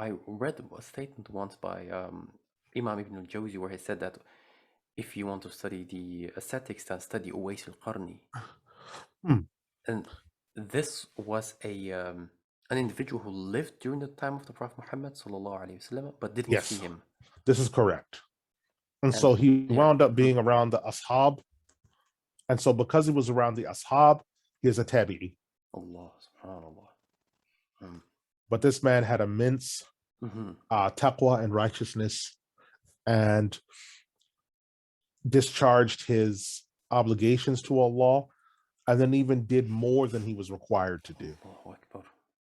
I read a statement once by Imam Ibn Al-Jawzi where he said that if you want to study the ascetics, then study Uwais Al-Qarni. Hmm. And this was an individual who lived during the time of the Prophet Muhammad sallallahu alaihi wasallam, but didn't see Yes, him. this is correct. And And so he yeah, wound up being around the ashab. And so because he was around the ashab, he is a tabi'i. Allah subhanallah. But this man had immense taqwa and righteousness, and discharged his obligations to Allah, and then even did more than he was required to do.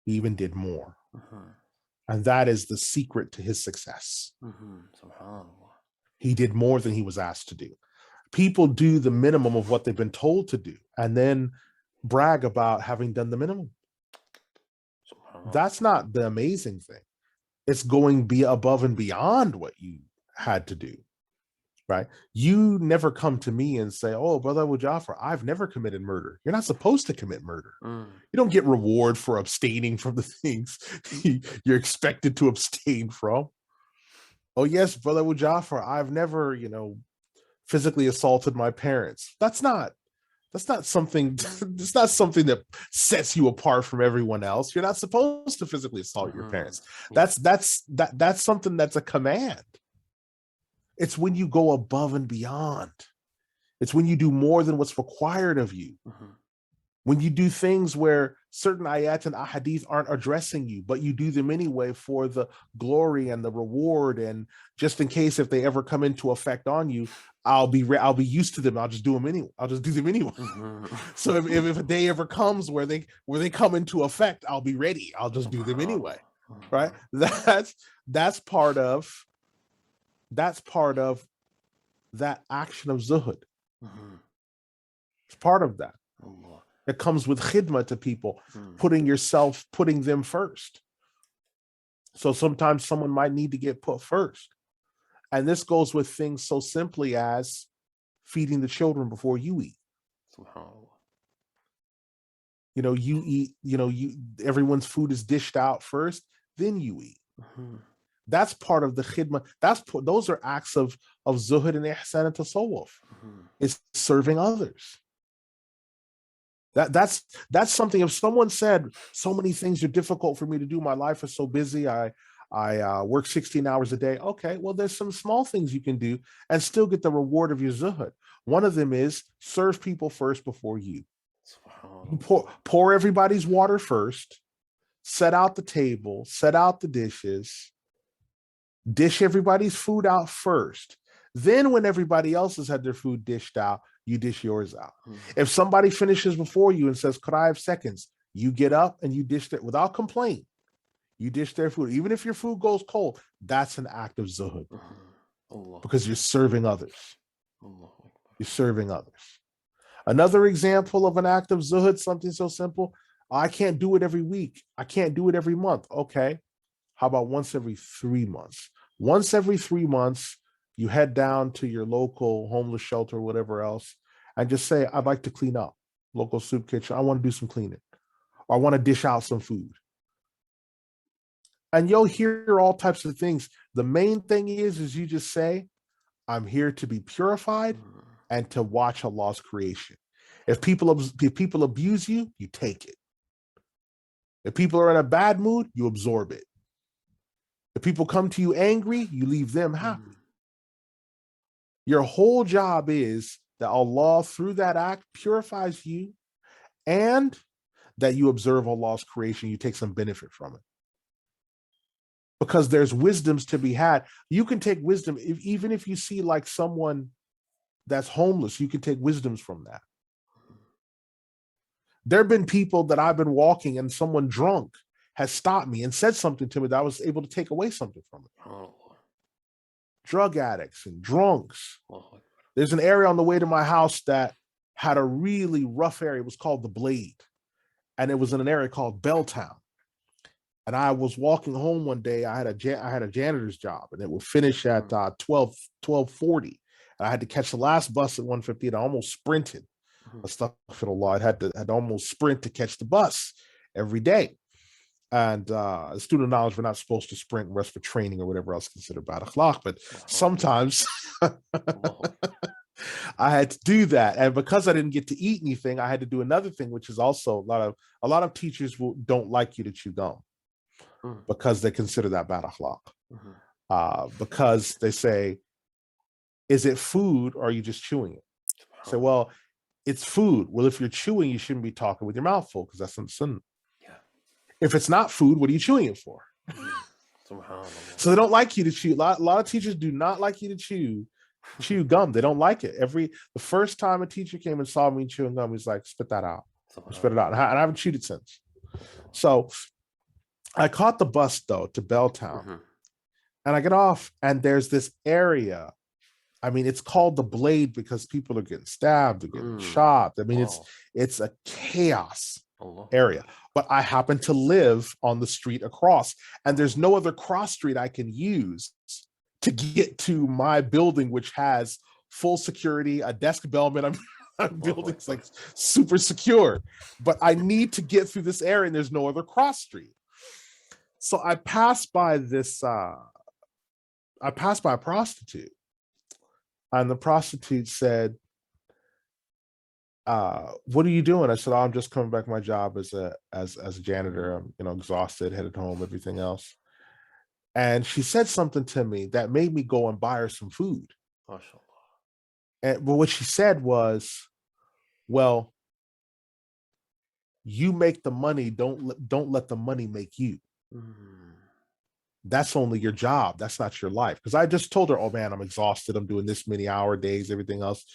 He even did more. And that is the secret to his success. Subhanallah. He did more than he was asked to do. People do the minimum of what they've been told to do and then brag about having done the minimum. That's not the amazing thing. It's going be above and beyond what you had to do, right? You never come to me and say, oh, Brother Abu Ja'far, I've never committed murder. You're not supposed to commit murder. You don't get reward for abstaining from the things you're expected to abstain from. Oh, yes, Brother Abu Ja'far, I've never, physically assaulted my parents. That's not something that sets you apart from everyone else. You're not supposed to physically assault your parents. That's something that's a command. It's when you go above and beyond. It's when you do more than what's required of you. When you do things where certain ayat and ahadith aren't addressing you, but you do them anyway for the glory and the reward, and just in case if they ever come into effect on you, I'll be used to them. I'll just do them anyway. I'll just do them anyway. So if a day ever comes where they come into effect, I'll be ready. I'll just do them anyway. Right? That's part of that action of zuhud. It's part of that. It comes with khidmah to people, putting them first. So sometimes someone might need to get put first. And this goes with things so simply as feeding the children before you eat. You eat, everyone's food is dished out first, then you eat. That's part of the khidmah. Those are acts of zuhud and ihsan and tasawwuf. It's serving others. That's something. If someone said, so many things are difficult for me to do, my life is so busy, I work 16 hours a day. Okay, well, there's some small things you can do and still get the reward of your zuhud. One of them is serve people first before you. Pour everybody's water first, set out the table, set out the dishes, dish everybody's food out first. Then when everybody else has had their food dished out, you dish yours out. If somebody finishes before you and says, could I have seconds? You get up and you dish it without complaint. You dish their food. Even if your food goes cold, that's an act of zuhud. Because you're serving others. You're serving others. Another example of an act of zuhud, something so simple, I can't do it every week. I can't do it every month. Okay. How about once every 3 months? Once every 3 months, you head down to your local homeless shelter or whatever else and just say, I'd like to clean up. Local soup kitchen. I want to do some cleaning. Or I want to dish out some food. And you'll hear all types of things. The main thing is you just say, I'm here to be purified and to watch Allah's creation. If people abuse you, you take it. If people are in a bad mood, you absorb it. If people come to you angry, you leave them happy. Your whole job is that Allah, through that act, purifies you, and that you observe Allah's creation. You take some benefit from it. Because there's wisdoms to be had. You can take wisdom, even if you see like someone that's homeless, you can take wisdoms from that. There have been people that I've been walking and someone drunk has stopped me and said something to me that I was able to take away something from it. Drug addicts and drunks. There's an area on the way to my house that had a really rough area. It was called the Blade. And it was in an area called Belltown. And I was walking home one day. I had a janitor's job, and it would finish at 12:40. And I had to catch the last bus at 1:50, and I almost sprinted. Astaghfirullah, I had to almost sprint to catch the bus every day. And student knowledge, we're not supposed to sprint, rest for training or whatever else considered bad akhlaq. But sometimes I had to do that. And because I didn't get to eat anything, I had to do another thing, which is also a lot of teachers don't like you to chew gum because they consider that bad akhlaq. Because they say, is it food or are you just chewing it? So, well, it's food. Well, if you're chewing, you shouldn't be talking with your mouth full because that's sunnah. If it's not food, what are you chewing it for? So they don't like you to chew. A lot of teachers do not like you to chew gum. They don't like it. The first time a teacher came and saw me chewing gum, he's like, spit that out. Spit it out. And I haven't chewed it since. So I caught the bus, though, to Belltown. And I get off, and there's this area. I mean, it's called the Blade because people are getting stabbed, they're getting shot. I mean, it's a chaos area. But I happen to live on the street across, and there's no other cross street I can use to get to my building, which has full security, a desk bellman. I'm building's like super secure, but I need to get through this area, and there's no other cross street. So I passed by this. I passed by a prostitute, and the prostitute said, what are you doing? I said, oh, I'm just coming back to my job as a janitor. I'm exhausted, headed home, everything else. And she said something to me that made me go and buy her some food. But what she said was, well, you make the money, don't let the money make you. That's only your job. That's not your life. Because I just told her, oh man, I'm exhausted. I'm doing this many hour days, everything else.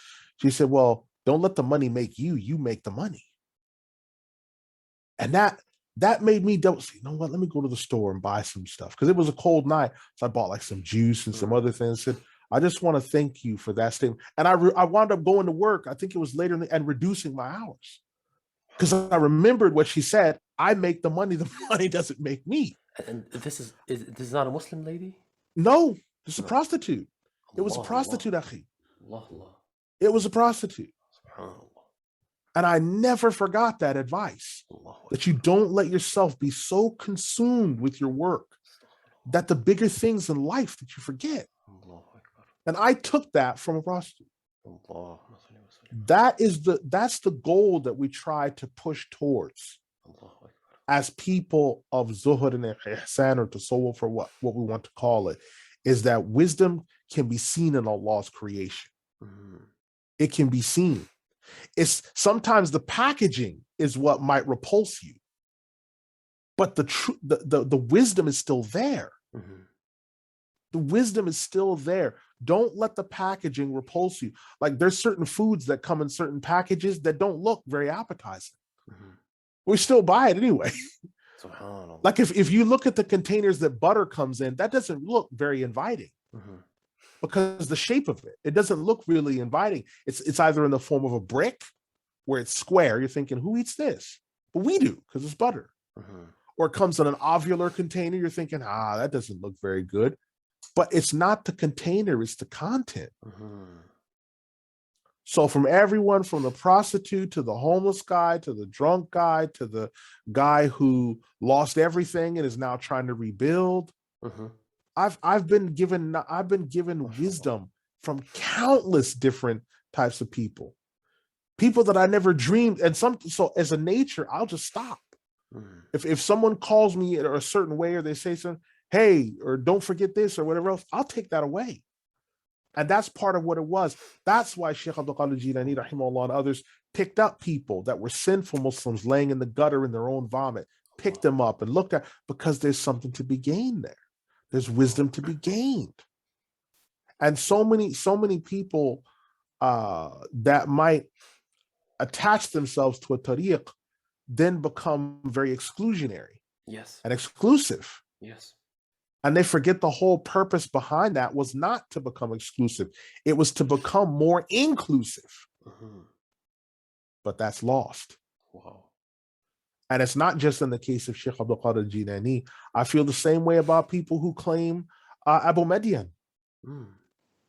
She said, well, don't let the money make you. You make the money. And that made me double. You know what? Let me go to the store and buy some stuff. Because it was a cold night. So I bought like some juice and some other things. I said, I just want to thank you for that statement. And I wound up going to work. I think it was later and reducing my hours. Because I remembered what she said. I make the money. The money doesn't make me. And this is not a Muslim lady? No, it's a prostitute. It was a prostitute, Akhi. It was a prostitute. And I never forgot that advice, that you don't let yourself be so consumed with your work that the bigger things in life that you forget. And I took that from a prostitute. That's the goal that we try to push towards as people of zuhud and ihsan, or tasawwuf, for what we want to call it, is that wisdom can be seen in Allah's creation. It can be seen. It's sometimes the packaging is what might repulse you, but the wisdom is still there. The wisdom is still there. Don't let the packaging repulse you. Like there's certain foods that come in certain packages that don't look very appetizing. We still buy it anyway. Like if you look at the containers that butter comes in, that doesn't look very inviting. Because the shape of it doesn't look really inviting. It's either in the form of a brick where it's square. You're thinking, who eats this? But we do, because it's butter. Or it comes in an ovular container. You're thinking, that doesn't look very good. But it's not the container, it's the content. So from everyone, from the prostitute to the homeless guy, to the drunk guy, to the guy who lost everything and is now trying to rebuild, I've been given wisdom from countless different types of people that I never dreamed. And so as a nature, I'll just stop. If someone calls me in a certain way, or they say something, hey, or don't forget this or whatever else, I'll take that away. And that's part of what it was. That's why Shaykh Al-Jilani, rahimahullah, and others picked up people that were sinful Muslims laying in the gutter in their own vomit, picked them up and looked at, because there's something to be gained there. There's wisdom to be gained. And so many people that might attach themselves to a tariq then become very exclusionary. And exclusive. And they forget the whole purpose behind that was not to become exclusive. It was to become more inclusive. But that's lost. And it's not just in the case of Shaykh Abdul Qadir Jilani. I feel the same way about people who claim Abu Median.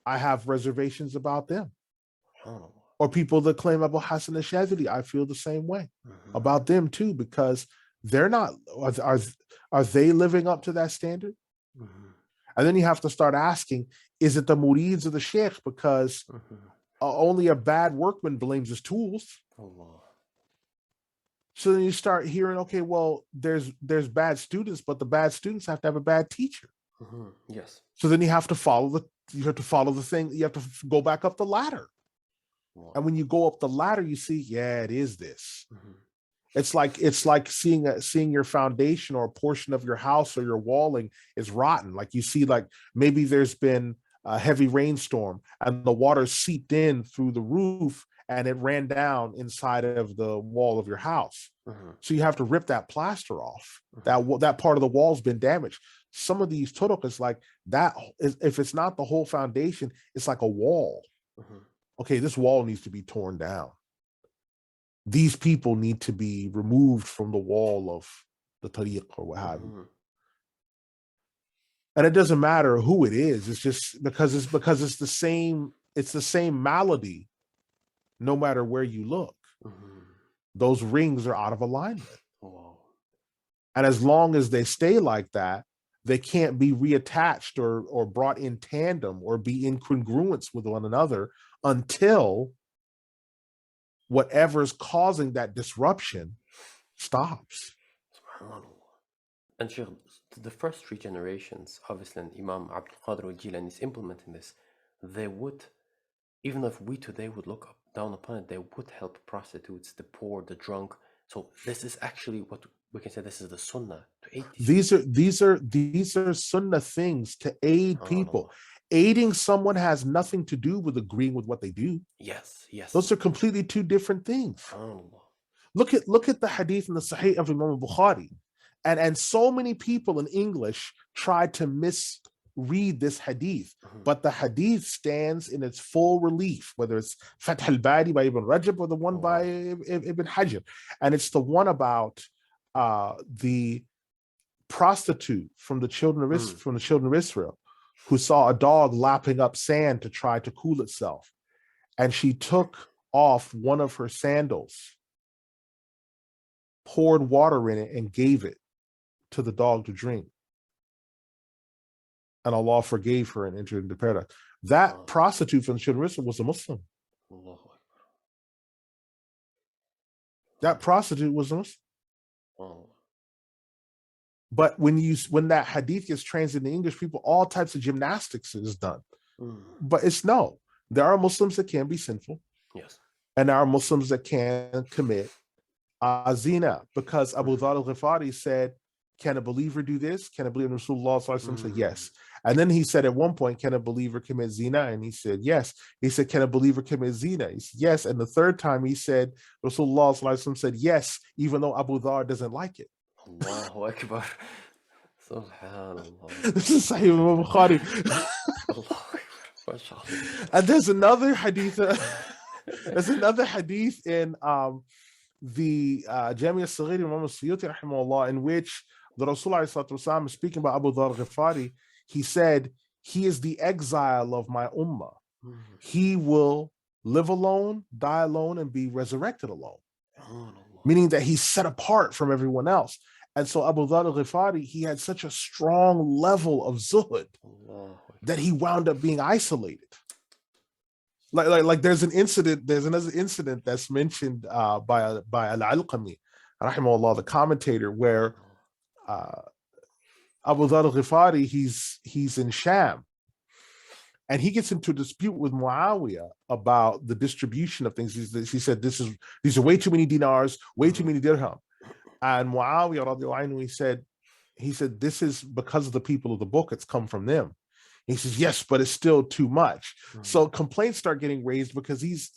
I have reservations about them. Or people that claim Abu Hasan Al-Shadhili. I feel the same way about them too, because they're not, are they living up to that standard? Mm-hmm. And then you have to start asking, is it the murids of the sheikh? Because only a bad workman blames his tools. Allah. So then you start hearing, okay, well, there's bad students, but the bad students have to have a bad teacher. Yes. So then you have to follow the thing. You have to go back up the ladder. Wow. And when you go up the ladder, you see, yeah, it is this. It's like seeing your foundation or a portion of your house or your walling is rotten. Like you see, like maybe there's been a heavy rainstorm and the water seeped in through the roof and it ran down inside of the wall of your house. So you have to rip that plaster off. That part of the wall's been damaged. Some of these turuq is like that. If it's not the whole foundation, it's like a wall. Okay, this wall needs to be torn down. These people need to be removed from the wall of the Tariq or what have you. And it doesn't matter who it is. It's just because it's the same malady, no matter where you look. Those rings are out of alignment. And as long as they stay like that, they can't be reattached or brought in tandem or be in congruence with one another until whatever's causing that disruption stops. And Sheikh, the first 3 generations, obviously, and Imam Abdul Qadir al-Jilani is implementing this. They would, even if we today would look down upon it, they would help prostitutes, the poor, the drunk. So this is actually what we can say. This is the sunnah to aid these are sunnah things to aid people. Aiding someone has nothing to do with agreeing with what they do. Yes. Those are completely 2 different things. Look at the hadith in the Sahih of Imam Bukhari. And so many people in English try to misread this hadith, but the hadith stands in its full relief, whether it's Fath al-Bari by Ibn Rajab or the one by Ibn Hajar. And it's the one about the prostitute from the children of Israel who saw a dog lapping up sand to try to cool itself. And she took off one of her sandals, poured water in it, and gave it to the dog to drink. And Allah forgave her and entered into paradise. That prostitute from the children of Israel was a Muslim. That prostitute was a Muslim. But when that hadith gets translated in English, people, all types of gymnastics is done. But there are Muslims that can be sinful. Yes. And there are Muslims that can commit zina, because Abu Dhar al-Ghifari said, can a believer do this? Can a believer? Rasulullah said yes. And then he said at one point, can a believer commit zina? And he said yes. He said, can a believer commit zina? He said yes. And the third time he said, Rasulullah said yes, even though Abu Dhar doesn't like it. Allahu Akbar. Subhanallah. This is Sahih Imam Bukhari. And there's another hadith. In the Jami' al-Saghir Imam al-Suyuti rahimahullah, in which the Rasulullah is speaking about Abu Dhar Ghifari. He said, he is the exile of my ummah. He will live alone, die alone, and be resurrected alone. Meaning that he's set apart from everyone else. And so Abu Dhar al-Ghifari, he had such a strong level of zuhud that he wound up being isolated. Like there's another incident that's mentioned by Al-Alqami, rahimahullah, the commentator, where Abu Dhar al-Ghifari, he's in Sham, and he gets into a dispute with Muawiyah about the distribution of things. He said, these are way too many dinars, way too many dirham. And Muawiyah radiallahu anhu, he said, this is because of the people of the book, it's come from them. He says, yes, but it's still too much. So complaints start getting raised because he's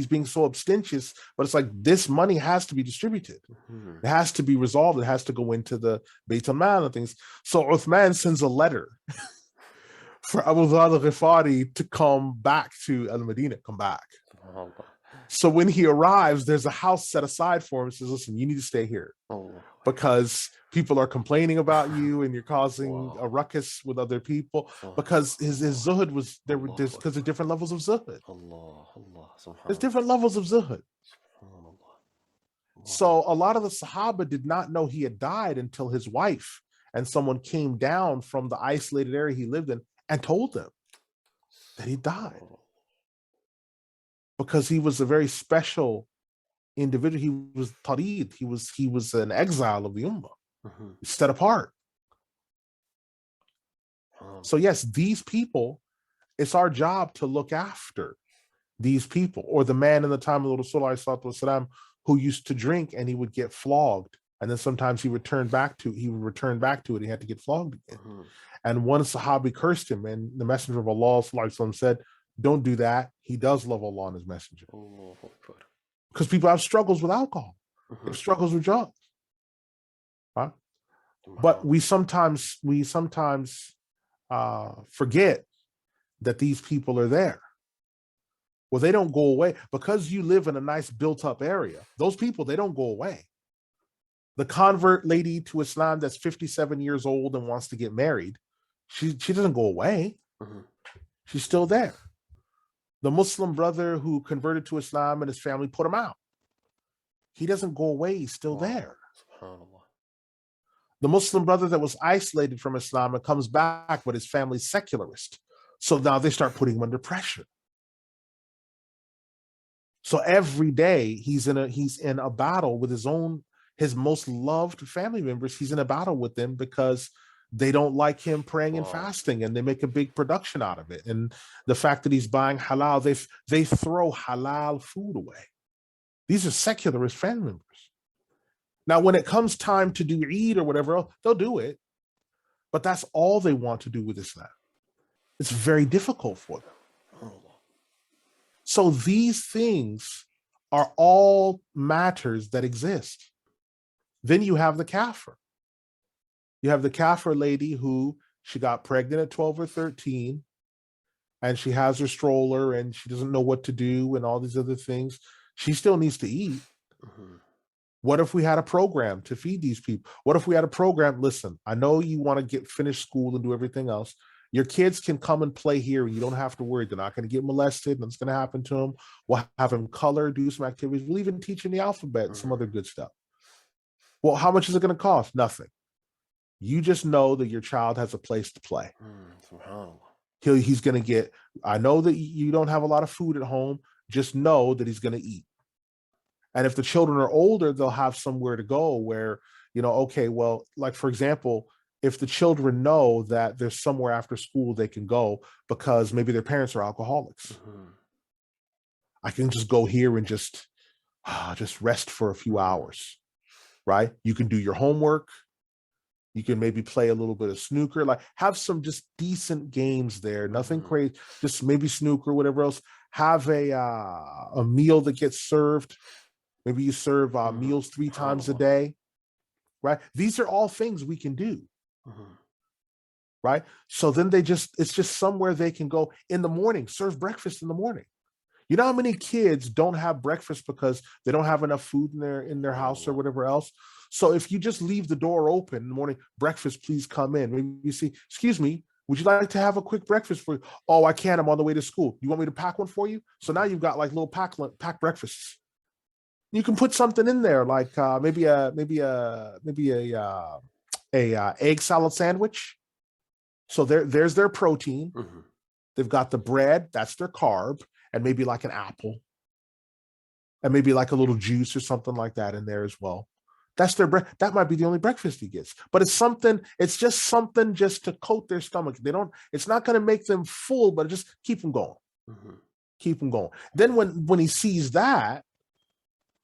being so abstentious, but it's like, this money has to be distributed. It has to be resolved. It has to go into the Bayt al-Mal and things. So Uthman sends a letter for Abu Dhar al-Ghifari to come back to Al-Madinah, come back. So when he arrives, there's a house set aside for him. He says, listen, you need to stay here because people are complaining about you and you're causing a ruckus with other people, because his zuhud was there, because there's different levels of zuhud. There's different levels of zuhud. So a lot of the Sahaba did not know he had died until his wife and someone came down from the isolated area he lived in and told them that he died, because he was a very special individual. He was Tariq. He was an exile of the Ummah, set apart. So yes, these people, it's our job to look after these people. Or the man in the time of the Rasulullah who used to drink and he would get flogged, and then sometimes he would return back to it. He had to get flogged again. And one Sahabi cursed him, and the Messenger of Allah said, "Don't do that. He does love Allah and His Messenger." Because people have struggles with alcohol, they have struggles with drugs, right? But we sometimes forget that these people are there. Well, they don't go away because you live in a nice built-up area. Those people, they don't go away. The convert lady to Islam that's 57 years old and wants to get married, she doesn't go away. She's still there. The Muslim brother who converted to Islam and his family put him out, he doesn't go away. He's still there. The Muslim brother that was isolated from Islam and comes back, but his family's secularist. So now they start putting him under pressure. So every day he's in a battle with his most loved family members. He's in a battle with them because they don't like him praying and fasting, and they make a big production out of it. And the fact that he's buying halal, they throw halal food away. These are secularist family members. Now, when it comes time to do Eid or whatever else, they'll do it. But that's all they want to do with Islam. It's very difficult for them. So these things are all matters that exist. Then you have the kafir. You have the kafir lady who she got pregnant at 12 or 13, and she has her stroller and she doesn't know what to do and all these other things. She still needs to eat. What if we had a program to feed these people? What if we had a program? Listen, I know you want to finish school and do everything else. Your kids can come and play here, and you don't have to worry. They're not going to get molested. Nothing's going to happen to them. We'll have them color, do some activities. We'll even teach them the alphabet and some other good stuff. Well, how much is it going to cost? Nothing. You just know that your child has a place to play. He's going to get, I know that you don't have a lot of food at home. Just know that he's going to eat. And if the children are older, they'll have somewhere to go where, okay, well, like, for example, if the children know that there's somewhere after school they can go because maybe their parents are alcoholics, I can just go here and just rest for a few hours, right? You can do your homework. You can maybe play a little bit of snooker, like have some just decent games there, nothing crazy, just maybe snooker, whatever else. Have a meal that gets served. Maybe you serve meals 3 times a day, right? These are all things we can do, right? So then it's just somewhere they can go in the morning, serve breakfast in the morning. You know how many kids don't have breakfast because they don't have enough food in their house or whatever else? So if you just leave the door open in the morning, breakfast, please come in. Maybe you see, excuse me, would you like to have a quick breakfast for you? Oh, I can't. I'm on the way to school. You want me to pack one for you? So now you've got like little pack breakfasts. You can put something in there, like maybe a egg salad sandwich. So there's their protein. They've got the bread, that's their carb, and maybe like an apple, and maybe like a little juice or something like that in there as well. That's their that might be the only breakfast he gets, but it's just something just to coat their stomach. It's not going to make them full, but just keep them going. Keep them going. Then when he sees that,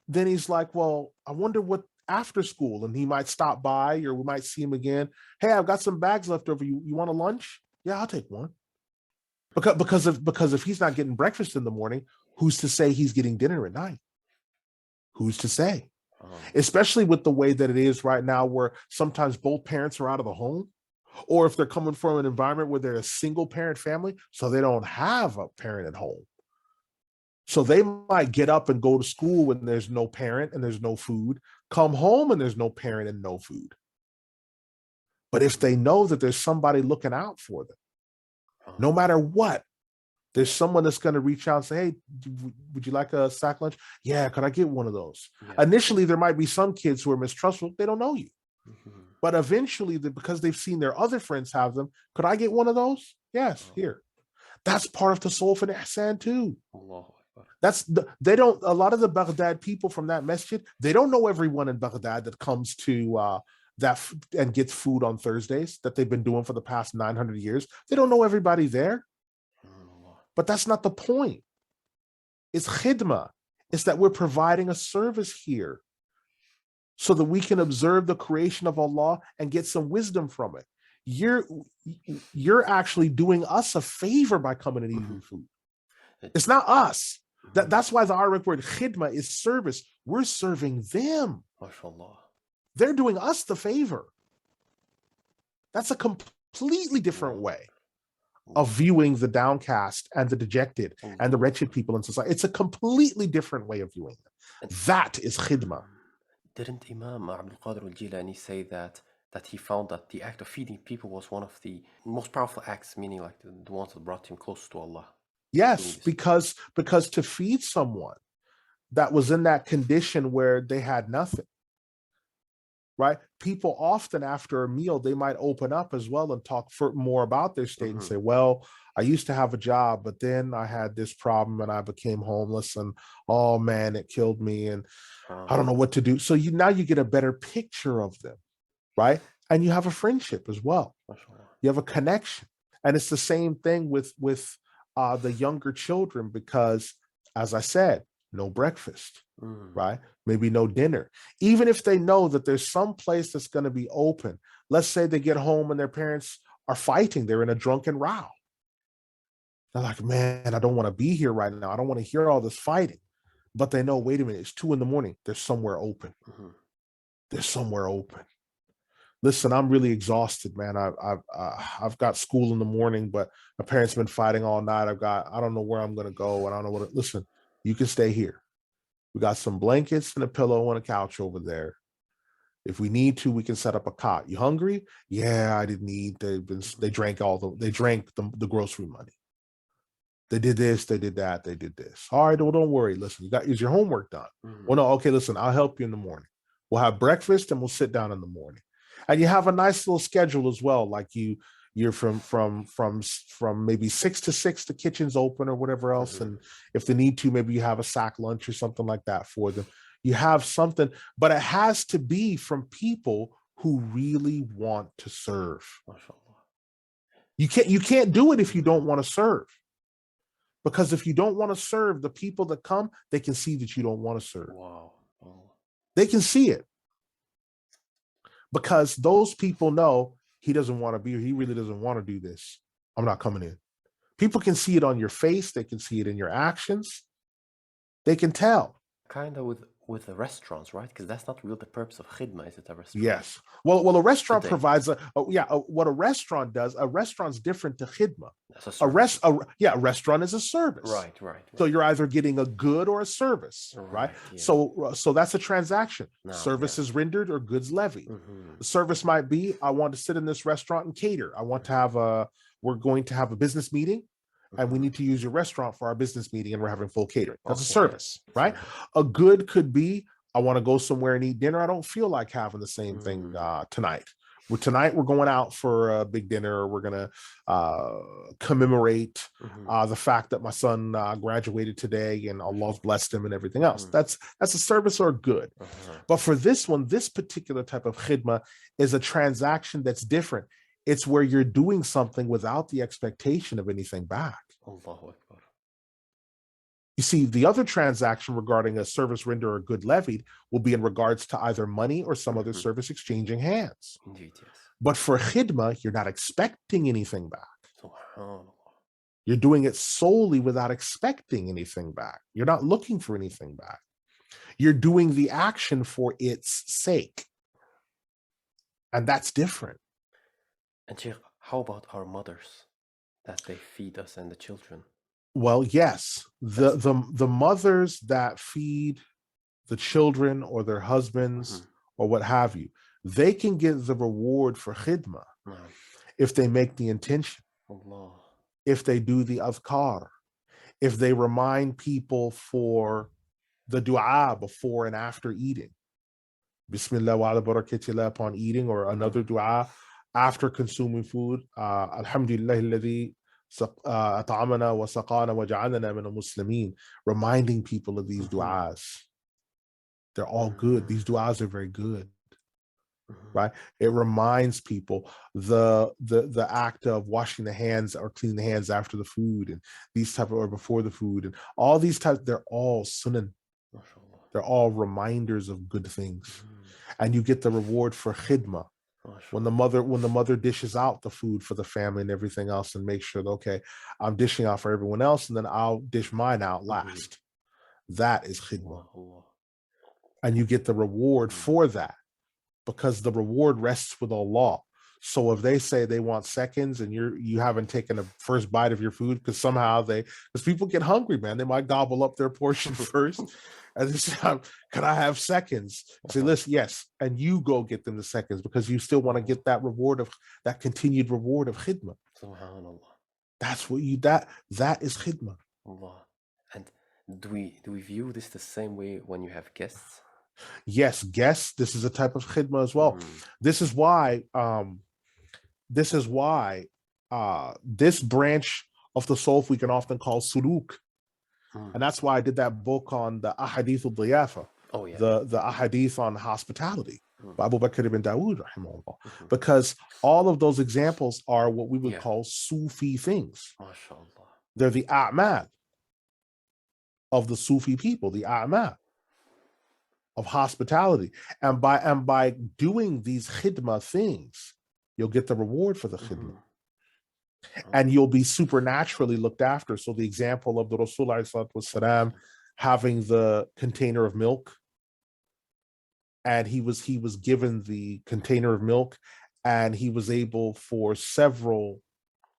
then he's like, well, I wonder what after school, and he might stop by, or we might see him again. Hey, I've got some bags left over. You want a lunch? Yeah, I'll take one. Because if he's not getting breakfast in the morning, who's to say he's getting dinner at night? Who's to say? Especially with the way that it is right now, where sometimes both parents are out of the home, or if they're coming from an environment where they're a single parent family, so they don't have a parent at home. So they might get up and go to school when there's no parent and there's no food, come home and there's no parent and no food. But if they know that there's somebody looking out for them, no matter what, There's someone that's going to reach out and say, hey, would you like a sack lunch? Yeah, could I get one of those? Yeah. Initially, there might be some kids who are mistrustful. They don't know you. Mm-hmm. But eventually, because they've seen their other friends have them, could I get one of those? Yes, here. That's part of the soul for the Ihsan too. They don't, a lot of the Baghdad people from that masjid, they don't know everyone in Baghdad that comes to that and gets food on Thursdays that they've been doing for the past 900 years. They don't know everybody there. But that's not the point. It's khidmah. It's that we're providing a service here so that we can observe the creation of Allah and get some wisdom from it. You're actually doing us a favor by coming and eating food. It's not us. That's why the Arabic word khidmah is service. We're serving them. MashaAllah. They're doing us the favor. That's a completely different way of viewing the downcast and the dejected and the wretched people in society. It's a completely different way of viewing them. That is khidmah. Didn't Imam Abdul Qadir Al-Jilani say that he found that the act of feeding people was one of the most powerful acts, meaning like the ones that brought him close to Allah? Yes, because to feed someone that was in that condition where they had nothing, right? People often after a meal, they might open up as well and talk more about their state and say, well, I used to have a job, but then I had this problem and I became homeless and, oh man, it killed me and I don't know what to do. So now you get a better picture of them, right? And you have a friendship as well. You have a connection. And it's the same thing with the younger children, because as I said, no breakfast, right? Maybe no dinner. Even if they know that there's some place that's going to be open, let's say they get home and their parents are fighting, they're in a drunken row. They're like, man, I don't want to be here right now. I don't want to hear all this fighting. But they know, wait a minute, it's 2 a.m. There's somewhere open. There's somewhere open. Listen, I'm really exhausted, man. I've got school in the morning, but my parents have been fighting all night. I don't know where I'm going to go. And I don't know listen, you can stay here. We got some blankets and a pillow on a couch over there. If we need to, we can set up a cot. You hungry? Yeah, I didn't eat. They drank the grocery money. They did this, they did that, they did this. All right, well, don't worry. Listen, is your homework done? Well, no, okay, listen, I'll help you in the morning. We'll have breakfast and we'll sit down in the morning. And you have a nice little schedule as well. Like you're from maybe 6 to 6, the kitchen's open or whatever else. And if they need to, maybe you have a sack lunch or something like that for them. You have something, but it has to be from people who really want to serve. You can't do it if you don't want to serve. Because if you don't want to serve, the people that come, they can see that you don't want to serve. Wow. They can see it. Because those people know he doesn't want to be here. He really doesn't want to do this. I'm not coming in. People can see it on your face. They can see it in your actions. They can tell. Kind of with the restaurants, right? Because that's not really the purpose of khidmah, is it, a restaurant? Yes. Well, a restaurant provides what a restaurant does. A restaurant's different to khidmah. A restaurant is a service. Right. So you're either getting a good or a service, right? Yeah. So that's a transaction. Service is rendered or goods levied. The service might be, I want to sit in this restaurant and cater. We're going to have a business meeting. And we need to use your restaurant for our business meeting and we're having full catering. That's a service, right? A good could be, I want to go somewhere and eat dinner. I don't feel like having the same thing tonight. Tonight we're going out for a big dinner. We're going to commemorate the fact that my son graduated today and Allah's blessed him and everything else. That's a service or a good. But for this one, this particular type of khidmah is a transaction that's different. It's where you're doing something without the expectation of anything back. Allahu Akbar. You see, the other transaction regarding a service render or good levied will be in regards to either money or some other service exchanging hands. Indeed, yes. But for khidmah, you're not expecting anything back. SubhanAllah. You're doing it solely without expecting anything back. You're not looking for anything back. You're doing the action for its sake. And that's different. And Sheikh, how about our mothers, that they feed us and the children? Well, yes, the mothers that feed the children or their husbands or what have you, they can get the reward for khidmah if they make the intention, if they do the adhkar, if they remind people for the dua before and after eating. Bismillah wa ala barakatillah upon eating, or another dua after consuming food. Alhamdulillah alladhi at'amana wa saqana wa ja'alana min al-muslimin. Reminding people of these duas. They're all good. These duas are very good. Right? It reminds people the act of washing the hands or cleaning the hands after the food, and these type of, or before the food, and all these types, they're all sunnah. They're all reminders of good things. And you get the reward for khidmah. When the mother dishes out the food for the family and everything else, and make sure that, okay, I'm dishing out for everyone else, and then I'll dish mine out last. That is khidmah. And you get the reward for that, because the reward rests with Allah. So if they say they want seconds and you haven't taken a first bite of your food, because people get hungry, man. They might gobble up their portion first. And they say, can I have seconds? You say, listen, yes. And you go get them the seconds, because you still want to get that reward of that continued reward of khidmah. Subhanallah. That's what that is khidmah. Allah. And do we view this the same way when you have guests? Yes, guests. This is a type of khidmah as well. This is why this branch of the soul we can often call suluk. And that's why I did that book on the ahadith al-diyafa, the ahadith on hospitality by Abu Bakr ibn Dawood, rahimahullah. Because all of those examples are what we would call Sufi things. MashaAllah. They're the a'mal of the Sufi people, the a'mal of hospitality. And by doing these khidmah things, you'll get the reward for the khidmah. And you'll be supernaturally looked after. So the example of the Rasul having the container of milk, and he was given the container of milk, and he was able for several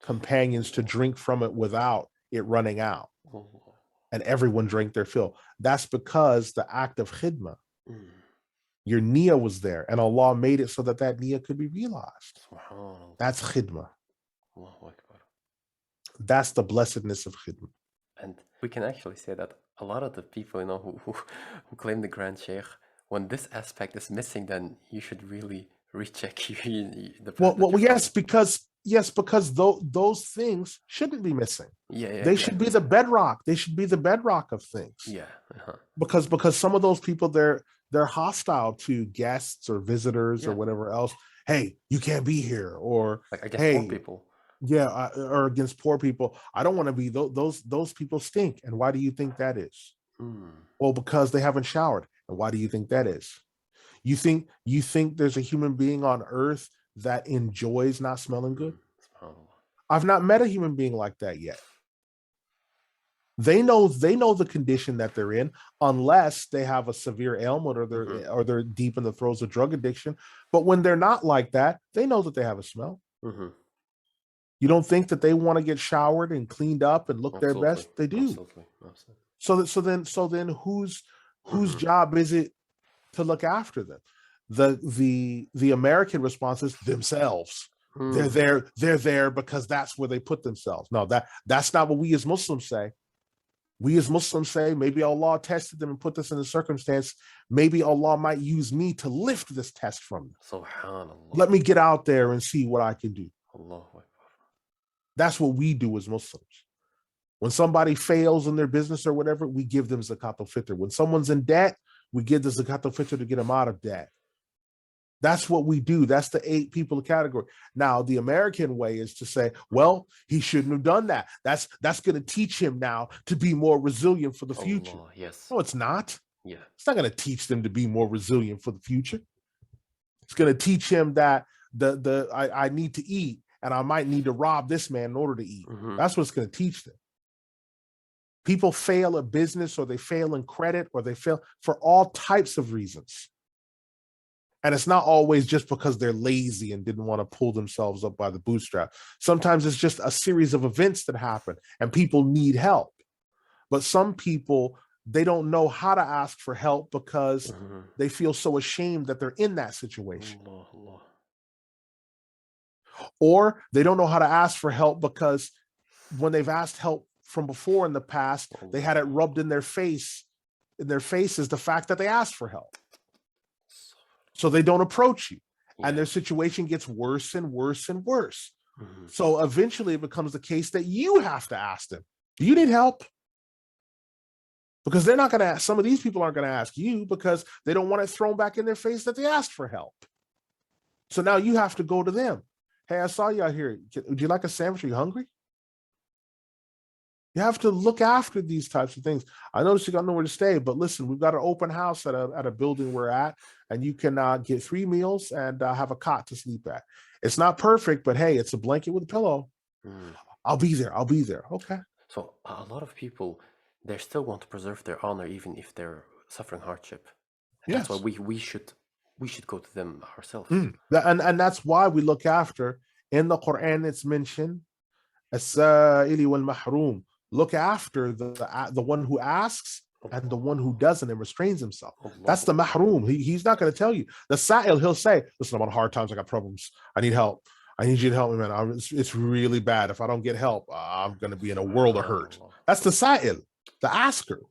companions to drink from it without it running out. And everyone drank their fill. That's because the act of khidmah, your niyyah was there, and Allah made it so that niyyah could be realized. That's khidmah. That's the blessedness of khidmah. And we can actually say that a lot of the people, who claim the Grand Sheikh, when this aspect is missing, then you should really recheck the path. Well, yes, because those things shouldn't be missing. They should be the bedrock. They should be the bedrock of things. Because some of those people, they're hostile to guests or visitors or whatever else. Hey, you can't be here, or like against poor people. Or against poor people. I don't want to be those people stink. And why do you think that is? Well, because they haven't showered. And why do you think that is? You think there's a human being on earth that enjoys not smelling good? I've not met a human being like that yet. They know the condition that they're in, unless they have a severe ailment or they're deep in the throes of drug addiction. But when they're not like that, they know that they have a smell. You don't think that they want to get showered and cleaned up and look their best? They do. Absolutely. So then whose job is it to look after them? The American response is themselves. They're there because that's where they put themselves. No, that's not what we as Muslims say. We as Muslims say, maybe Allah tested them and put this in a circumstance. Maybe Allah might use me to lift this test from them. Subhanallah. Let me get out there and see what I can do. Allahu Akbar. That's what we do as Muslims. When somebody fails in their business or whatever, we give them zakat al-fitr. When someone's in debt, we give the zakat al-fitr to get them out of debt. That's what we do. That's the 8 people category. Now, the American way is to say, well, he shouldn't have done that. That's going to teach him now to be more resilient for the future. Yes. No, it's not. Yeah. It's not going to teach them to be more resilient for the future. It's going to teach him that I need to eat, and I might need to rob this man in order to eat. That's what it's going to teach them. People fail at business, or they fail in credit, or they fail for all types of reasons. And it's not always just because they're lazy and didn't want to pull themselves up by the bootstrap. Sometimes it's just a series of events that happen and people need help. But some people, they don't know how to ask for help because they feel so ashamed that they're in that situation. Or they don't know how to ask for help because when they've asked help from before in the past, they had it rubbed in their faces, the fact that they asked for help. So they don't approach you. And their situation gets worse and worse and worse. So eventually it becomes the case that you have to ask them, do you need help? Because they're not going to ask, some of these people aren't going to ask you because they don't want it thrown back in their face that they asked for help. So now you have to go to them. Hey, I saw you out here. Would you like a sandwich? Are you hungry? You have to look after these types of things. I noticed you got nowhere to stay, but listen, we've got an open house at a building we're at, and you can get 3 meals and have a cot to sleep at. It's not perfect, but hey, it's a blanket with a pillow. I'll be there. I'll be there. Okay. So a lot of people, they still want to preserve their honor even if they're suffering hardship. That's why we should go to them ourselves. And that's why we look after, in the Quran it's mentioned, as-sa'ili wal mahrum. Look after the one who asks and the one who doesn't and restrains himself. That's the mahrum. He's not going to tell you. The sa'il, he'll say, listen, I'm on hard times. I got problems. I need help. I need you to help me, man. It's really bad. If I don't get help, I'm going to be in a world of hurt. That's the sa'il, the asker.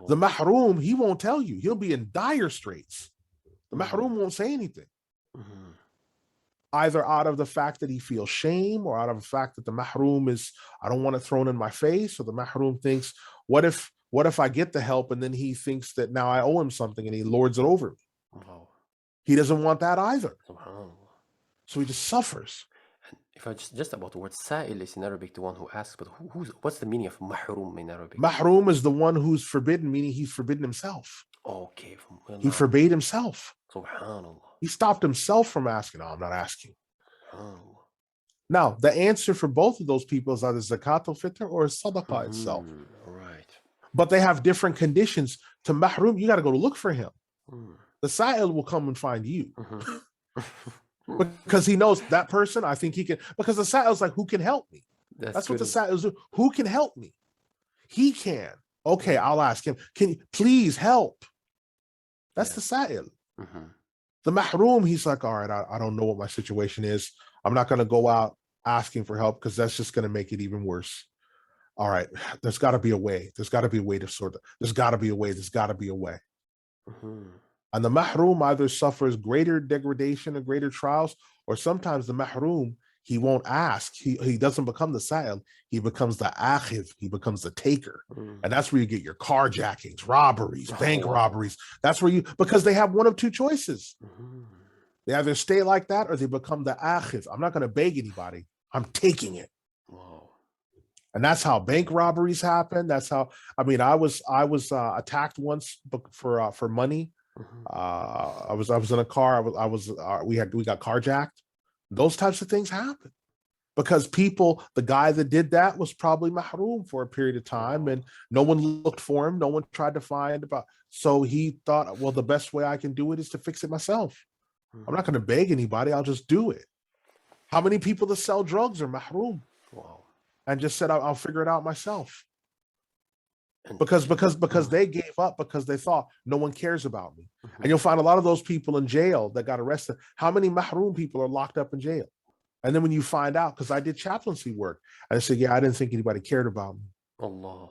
The mahrum, he won't tell you. He'll be in dire straits. The mahrum won't say anything. Either out of the fact that he feels shame or out of the fact that the mahrum is, I don't want it thrown in my face, or the mahrum thinks, what if I get the help and then he thinks that now I owe him something and he lords it over me. He doesn't want that either. So he just suffers. And if I just about the word sa'il is in Arabic, the one who asks, but what's the meaning of mahrum in Arabic? Mahrum is the one who's forbidden, meaning he's forbidden himself. Okay. He forbade himself. Subhanallah. He stopped himself from asking. No, I'm not asking. Now, the answer for both of those people is either zakat al-fitr or sadaqah itself. Right. But they have different conditions. To mahrum, you got to go to look for him. The sa'il will come and find you. Because he knows that person, I think he can. Because the sa'il is like, who can help me? That's what the sa'il is. Who can help me? He can. Okay, I'll ask him. Can you please help? That's the sa'il. The mahrum, he's like, all right, I don't know what my situation is. I'm not going to go out asking for help because that's just going to make it even worse. All right, there's got to be a way. There's got to be a way to sort it. There's got to be a way. There's got to be a way. And the mahrum either suffers greater degradation or greater trials, or sometimes the mahrum, he won't ask. He doesn't become the sa'il. He becomes the akhidh. He becomes the taker. And that's where you get your carjackings, robberies, bank robberies. That's where because they have one of two choices. They either stay like that or they become the akhidh. I'm not going to beg anybody. I'm taking it. And that's how bank robberies happen. That's how, I was attacked once for money. I was in a car. We got carjacked. Those types of things happen because the guy that did that was probably mahrum for a period of time, and no one looked for him. No one tried to find about. So he thought, well, the best way I can do it is to fix it myself. I'm not going to beg anybody. I'll just do it. How many people that sell drugs are mahrum? And just said, I'll figure it out myself. Because they gave up because they thought no one cares about me. And you'll find a lot of those people in jail that got arrested. How many mahrum people are locked up in jail? And then when you find out, because I did chaplaincy work, and I said, yeah, I didn't think anybody cared about me. Allah.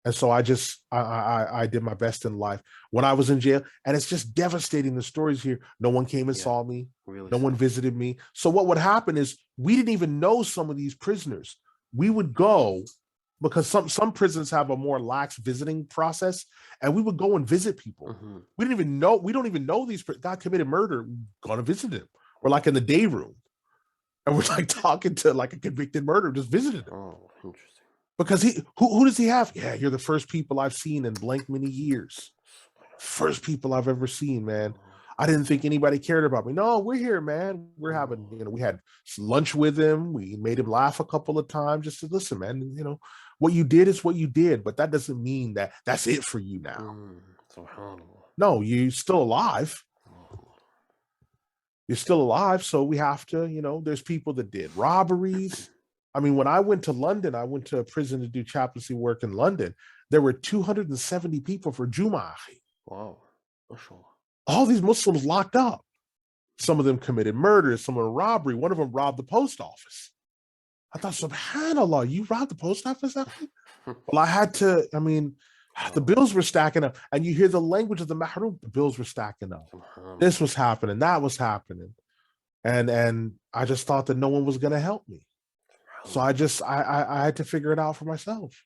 And so I did my best in life when I was in jail. And it's just devastating, the stories here. No one came and saw me. Really no one visited me. So what would happen is we didn't even know some of these prisoners. We would go, because some prisons have a more lax visiting process, and we would go and visit people. We don't even know these guy committed murder. We're going to visit him. We're like in the day room, and we're like talking to like a convicted murderer, just visiting him. Oh, interesting. Because who does he have? Yeah, you're the first people I've seen in blank many years. First people I've ever seen, man. I didn't think anybody cared about me. No, we're here, man. We're having, we had lunch with him. We made him laugh a couple of times. Just to listen, man. What you did is what you did, but that doesn't mean that that's it for you now. No, you're still alive. You're still alive. So we have to, there's people that did robberies. When I went to London, I went to a prison to do chaplaincy work in London. There were 270 people for Jum'ah. Wow. All these Muslims locked up. Some of them committed murder, some of them robbery. One of them robbed the post office. I thought, subhanallah, you robbed the post office? Well, I had to, I mean, the bills were stacking up. And you hear the language of the mahrum, the bills were stacking up. This was happening, that was happening. And I just thought that no one was going to help me. So I had to figure it out for myself.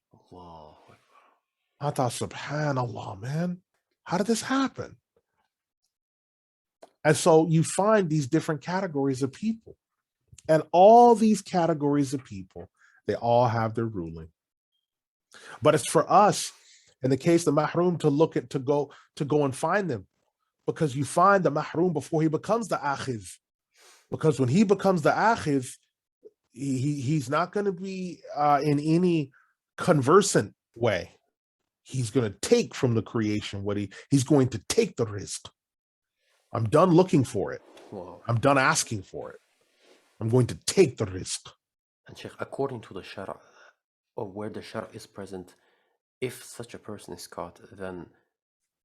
I thought, subhanallah, man, how did this happen? And so you find these different categories of people. And all these categories of people, they all have their ruling. But it's for us, in the case of the mahrum, to look at, to go and find them. Because you find the mahrum before he becomes the akhidh. Because when he becomes the akhidh, he's not going to be in any conversant way. He's going to take from the creation what he's going to take the rizq. I'm done looking for it. Wow. I'm done asking for it. I'm going to take the rizq. And Sheikh, according to the Shara, or where the Shara is present, if such a person is caught, then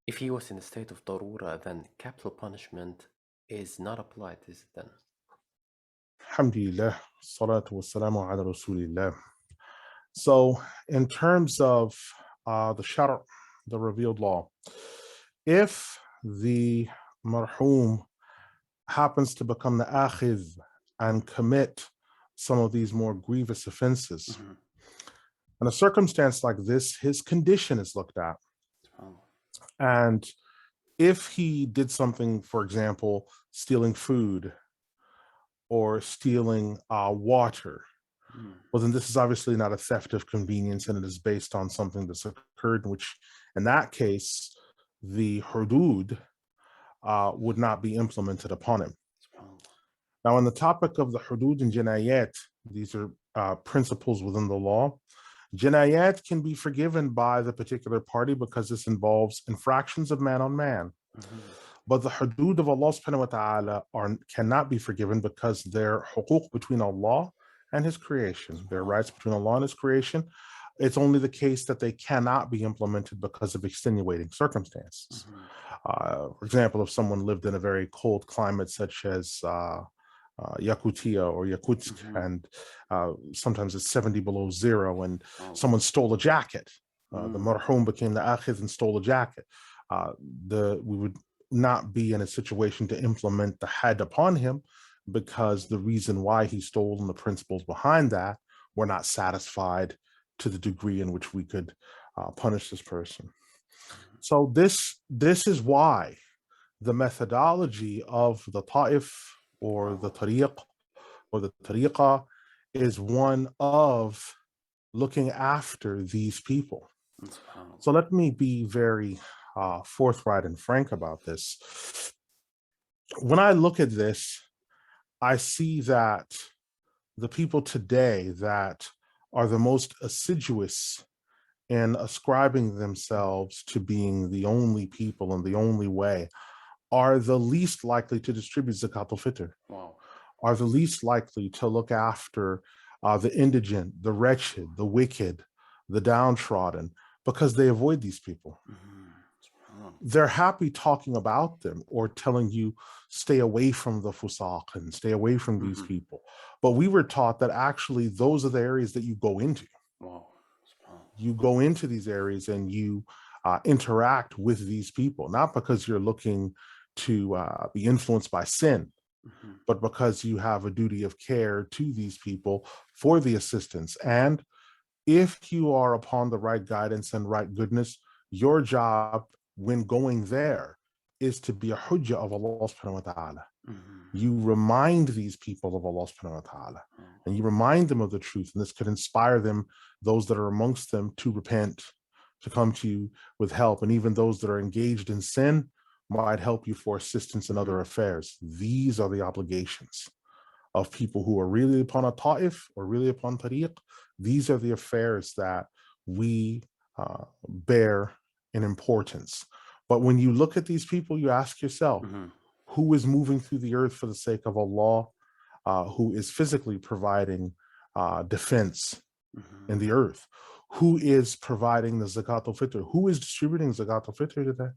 if he was in a state of darura, then capital punishment is not applied, is it then? Alhamdulillah, salatu wassalamu ala rasulillah. So in terms of the Shara, the revealed law, if the marhum happens to become the akhidh and commit some of these more grievous offenses, in a circumstance like this, his condition is looked at. And if he did something, for example, stealing food or stealing water, well, then this is obviously not a theft of convenience, and it is based on something that's occurred, in which, in that case, the hudud would not be implemented upon him. Now, on the topic of the hudud and jinayat, these are principles within the law. Jinayat can be forgiven by the particular party because this involves infractions of man on man. But the hudud of Allah subhanahu wa ta'ala cannot be forgiven because they're huquq between Allah and his creation. Their rights between Allah and his creation. It's only the case that they cannot be implemented because of extenuating circumstances. For example, if someone lived in a very cold climate such as Yakutia or Yakutsk, and sometimes it's 70 below zero, and someone stole a jacket. The marhum became the akhidh and stole a jacket. We would not be in a situation to implement the had upon him because the reason why he stole and the principles behind that were not satisfied to the degree in which we could punish this person. So this is why the methodology of the ta'if or the tariq or the tariqah is one of looking after these people. So let me be very forthright and frank about this. When I look at this, I see that the people today that are the most assiduous in ascribing themselves to being the only people and the only way are the least likely to distribute zakat al-fitr, are the least likely to look after the indigent, the wretched, the wicked, the downtrodden, because they avoid these people. They're happy talking about them or telling you, stay away from the fusaq and stay away from these people. But we were taught that actually those are the areas that you go into. You go into these areas and you interact with these people, not because you're looking to be influenced by sin, but because you have a duty of care to these people for the assistance. And if you are upon the right guidance and right goodness, your job when going there is to be a hujjah of Allah subhanahu wa ta'ala. You remind these people of Allah subhanahu wa ta'ala, and you remind them of the truth, and this could inspire them, those that are amongst them, to repent, to come to you with help, and even those that are engaged in sin might help you for assistance in other affairs. These are the obligations of people who are really upon a ta'if or really upon tariq. These are the affairs that we bear in importance. But when you look at these people, you ask yourself, who is moving through the earth for the sake of Allah, who is physically providing defense in the earth, who is providing the zakat al-fitr, who is distributing zakat al-fitr today,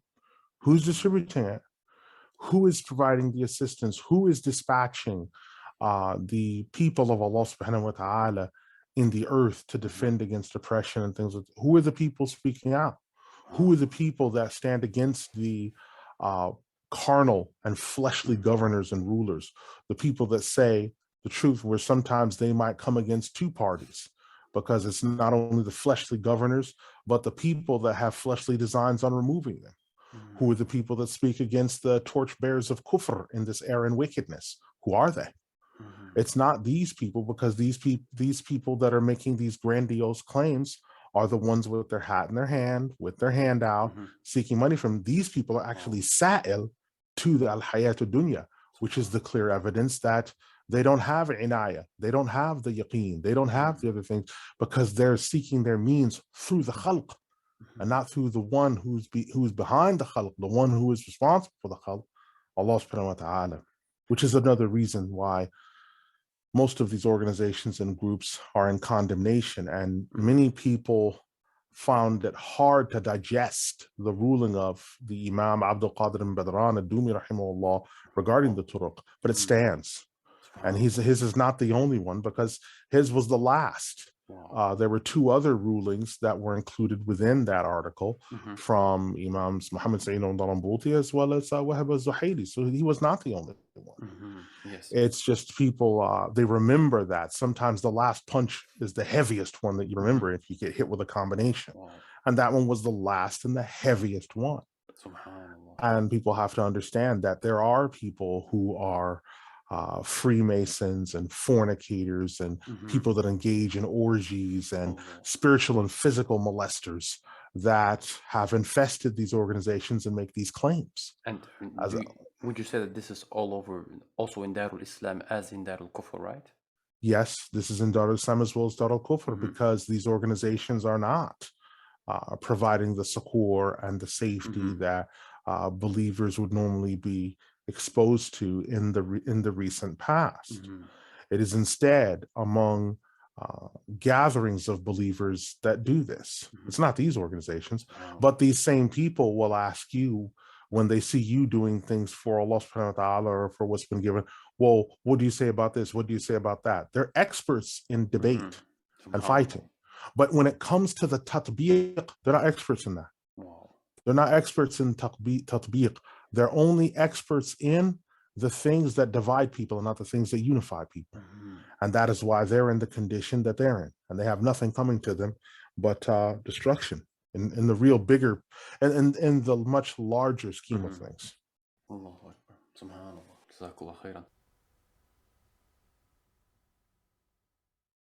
who's distributing it, who is providing the assistance, who is dispatching the people of Allah subhanahu wa ta'ala in the earth to defend against oppression and things like that. Who are the people speaking out? Who are the people that stand against the carnal and fleshly governors and rulers? The people that say the truth, where sometimes they might come against two parties, because it's not only the fleshly governors, but the people that have fleshly designs on removing them. Who are the people that speak against the torchbearers of kufr in this era and wickedness? Who are they? It's not these people, because these people that are making these grandiose claims are the ones with their hat in their hand, with their hand out, seeking money from. These people are actually sa'il to the al-hayatu dunya, which is the clear evidence that they don't have inayah, they don't have the yaqeen, they don't have the other things, because they're seeking their means through the khalq and not through the one who's behind the khalq, the one who is responsible for the khalq, Allah subhanahu wa ta'ala. Which is another reason why most of these organizations and groups are in condemnation, and many people found it hard to digest the ruling of the Imam Abdul Qadir al-Badran al-Dumi rahimahullah regarding the turuq, but it stands. And his is not the only one, because his was the last. There were two other rulings that were included within that article from Imams Muhammad Sa'id al-Darambuti as well as Wahab al-Zuhayli. So he was not the only one. Yes. It's just people, they remember that. Sometimes the last punch is the heaviest one that you remember if you get hit with a combination. And that one was the last and the heaviest one. And people have to understand that there are people who are Freemasons and fornicators and people that engage in orgies and spiritual and physical molesters that have infested these organizations and make these claims. And would you say that this is all over, also in Darul Islam as in Darul Kufr, right? Yes, this is in Darul Islam as well as Darul Kufr, because these organizations are not providing the succour and the safety that believers would normally be exposed to in the recent past. It is instead among gatherings of believers that do this. It's not these organizations, but these same people will ask you when they see you doing things for Allah subhanahu wa ta'ala or for what's been given, well, what do you say about this? What do you say about that? They're experts in debate and fighting. But when it comes to the tatbiq, they're not experts in that. They're not experts in tatbiq. They're only experts in the things that divide people and not the things that unify people. And that is why they're in the condition that they're in. And they have nothing coming to them but destruction in the real bigger, and in the much larger scheme of things. Allahu Akbar. Subhanallah. Jazakallah khairan.